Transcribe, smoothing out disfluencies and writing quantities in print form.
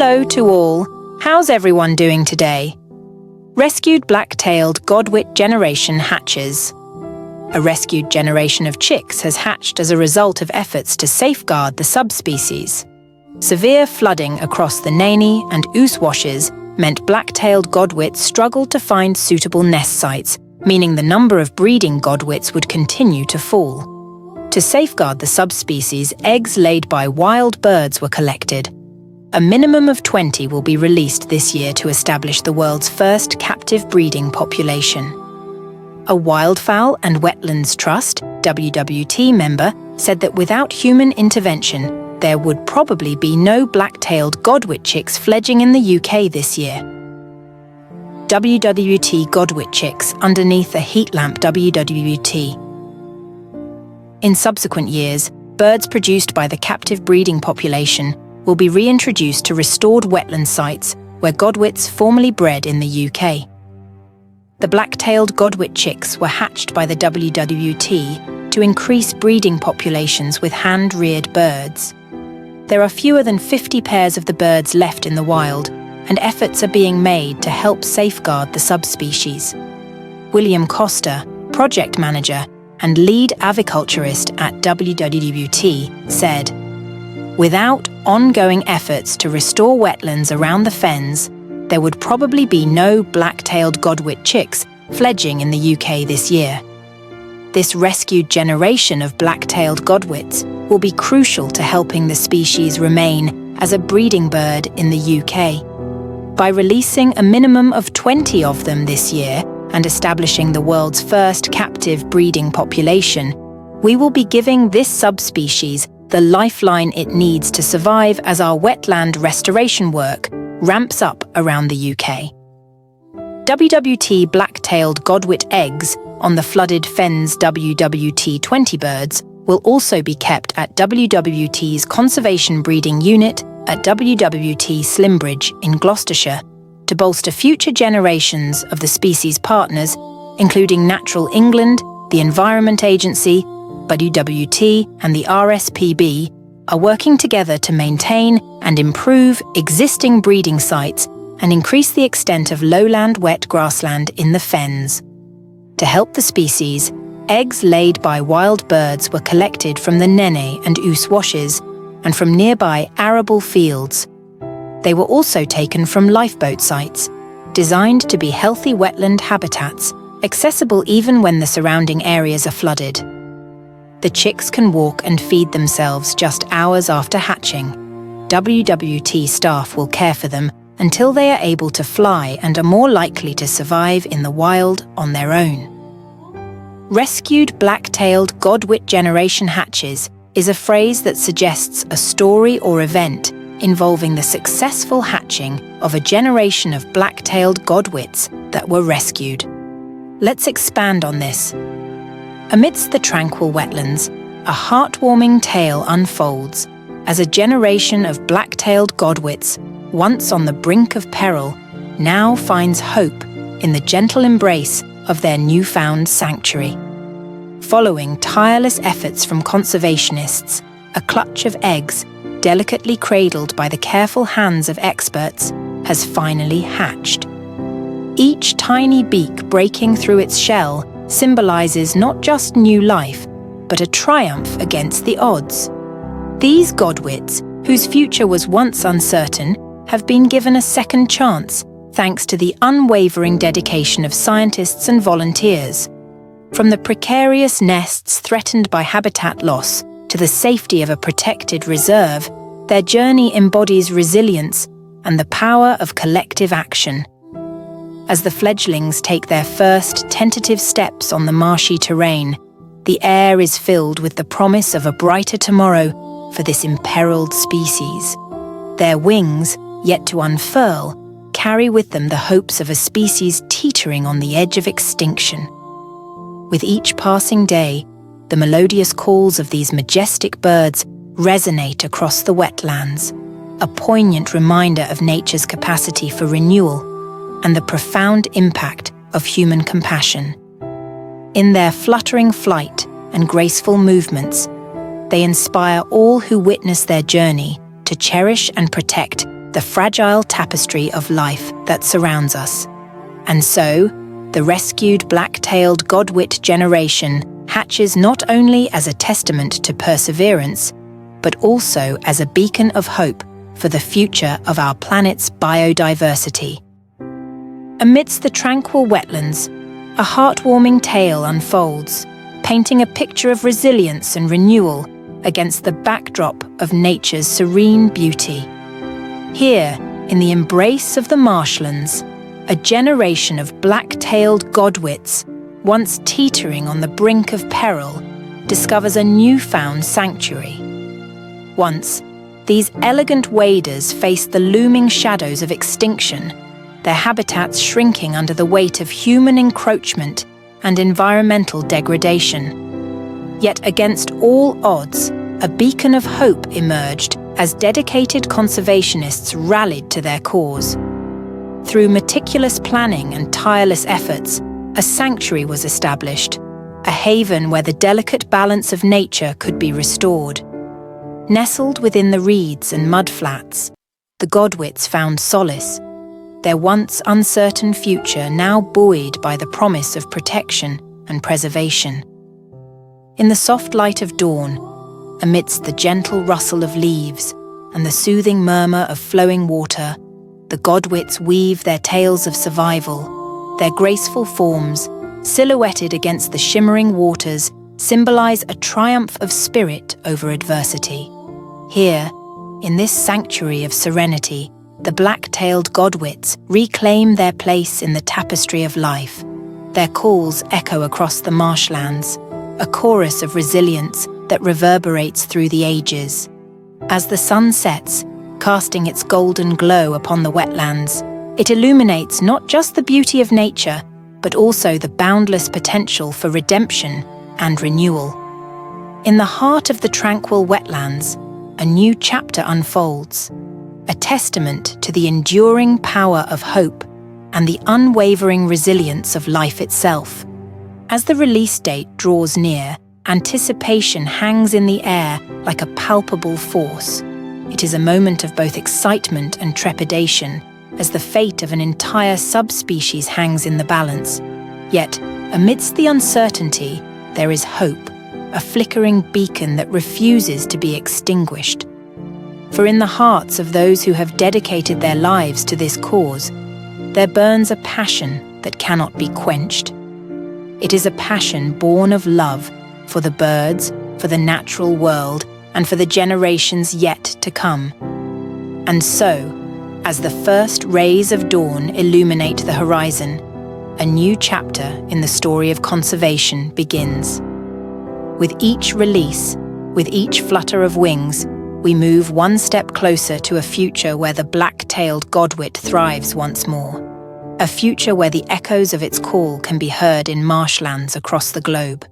Hello to all. How's everyone doing today? Rescued black-tailed Godwit generation hatches. A rescued generation of chicks has hatched as a result of efforts to safeguard the subspecies. Severe flooding across the Naney and Ouse washes meant black-tailed Godwits struggled to find suitable nest sites, meaning the number of breeding Godwits would continue to fall. To safeguard the subspecies, eggs laid by wild birds were collected. A minimum of 20 will be released this year to establish the world's first captive breeding population. A Wildfowl and Wetlands Trust (WWT) member said that without human intervention, there would probably be no black-tailed Godwit chicks fledging in the UK this year. WWT Godwit chicks underneath a heat lamp. WWT. In subsequent years, birds produced by the captive breeding population will be reintroduced to restored wetland sites where Godwits formerly bred in the UK. The black-tailed Godwit chicks were hatched by the WWT to increase breeding populations with hand-reared birds. There are fewer than 50 pairs of the birds left in the wild, and efforts are being made to help safeguard the subspecies. William Costa, project manager and lead aviculturist at WWT, said, "Without ongoing efforts to restore wetlands around the fens, there would probably be no black-tailed Godwit chicks fledging in the UK this year. This rescued generation of black-tailed Godwits will be crucial to helping the species remain as a breeding bird in the UK. By releasing a minimum of 20 of them this year and establishing the world's first captive breeding population, we will be giving this subspecies the lifeline it needs to survive as our wetland restoration work ramps up around the UK." WWT black-tailed Godwit eggs on the flooded fens WWT 20 birds will also be kept at WWT's Conservation Breeding Unit at WWT Slimbridge in Gloucestershire to bolster future generations of the species partners, including Natural England, the Environment Agency, WWT and the RSPB, are working together to maintain and improve existing breeding sites and increase the extent of lowland wet grassland in the fens. To help the species, eggs laid by wild birds were collected from the Naney and Ouse washes and from nearby arable fields. They were also taken from lifeboat sites, designed to be healthy wetland habitats, accessible even when the surrounding areas are flooded. The chicks can walk and feed themselves just hours after hatching. WWT staff will care for them until they are able to fly and are more likely to survive in the wild on their own. Rescued black-tailed Godwit generation hatches is a phrase that suggests a story or event involving the successful hatching of a generation of black-tailed Godwits that were rescued. Let's expand on this. Amidst the tranquil wetlands, a heartwarming tale unfolds as a generation of black-tailed Godwits, once on the brink of peril, now finds hope in the gentle embrace of their newfound sanctuary. Following tireless efforts from conservationists, a clutch of eggs, delicately cradled by the careful hands of experts, has finally hatched. Each tiny beak breaking through its shell symbolizes not just new life, but a triumph against the odds. These Godwits, whose future was once uncertain, have been given a second chance thanks to the unwavering dedication of scientists and volunteers. From the precarious nests threatened by habitat loss to the safety of a protected reserve, their journey embodies resilience and the power of collective action. As the fledglings take their first tentative steps on the marshy terrain, the air is filled with the promise of a brighter tomorrow for this imperiled species. Their wings, yet to unfurl, carry with them the hopes of a species teetering on the edge of extinction. With each passing day, the melodious calls of these majestic birds resonate across the wetlands, a poignant reminder of nature's capacity for renewal and the profound impact of human compassion. In their fluttering flight and graceful movements, they inspire all who witness their journey to cherish and protect the fragile tapestry of life that surrounds us. And so, the rescued black-tailed Godwit generation hatches not only as a testament to perseverance, but also as a beacon of hope for the future of our planet's biodiversity. Amidst the tranquil wetlands, a heartwarming tale unfolds, painting a picture of resilience and renewal against the backdrop of nature's serene beauty. Here, in the embrace of the marshlands, a generation of black-tailed Godwits, once teetering on the brink of peril, discovers a newfound sanctuary. Once, these elegant waders faced the looming shadows of extinction, their habitats shrinking under the weight of human encroachment and environmental degradation. Yet against all odds, a beacon of hope emerged as dedicated conservationists rallied to their cause. Through meticulous planning and tireless efforts, a sanctuary was established, a haven where the delicate balance of nature could be restored. Nestled within the reeds and mudflats, the Godwits found solace, their once uncertain future now buoyed by the promise of protection and preservation. In the soft light of dawn, amidst the gentle rustle of leaves and the soothing murmur of flowing water, the Godwits weave their tales of survival. Their graceful forms, silhouetted against the shimmering waters, symbolize a triumph of spirit over adversity. Here, in this sanctuary of serenity, the black-tailed Godwits reclaim their place in the tapestry of life. Their calls echo across the marshlands, a chorus of resilience that reverberates through the ages. As the sun sets, casting its golden glow upon the wetlands, it illuminates not just the beauty of nature, but also the boundless potential for redemption and renewal. In the heart of the tranquil wetlands, a new chapter unfolds, a testament to the enduring power of hope and the unwavering resilience of life itself. As the release date draws near, anticipation hangs in the air like a palpable force. It is a moment of both excitement and trepidation, as the fate of an entire subspecies hangs in the balance. Yet, amidst the uncertainty, there is hope, a flickering beacon that refuses to be extinguished. For in the hearts of those who have dedicated their lives to this cause, there burns a passion that cannot be quenched. It is a passion born of love for the birds, for the natural world, and for the generations yet to come. And so, as the first rays of dawn illuminate the horizon, a new chapter in the story of conservation begins. With each release, with each flutter of wings, we move one step closer to a future where the black-tailed Godwit thrives once more. A future where the echoes of its call can be heard in marshlands across the globe.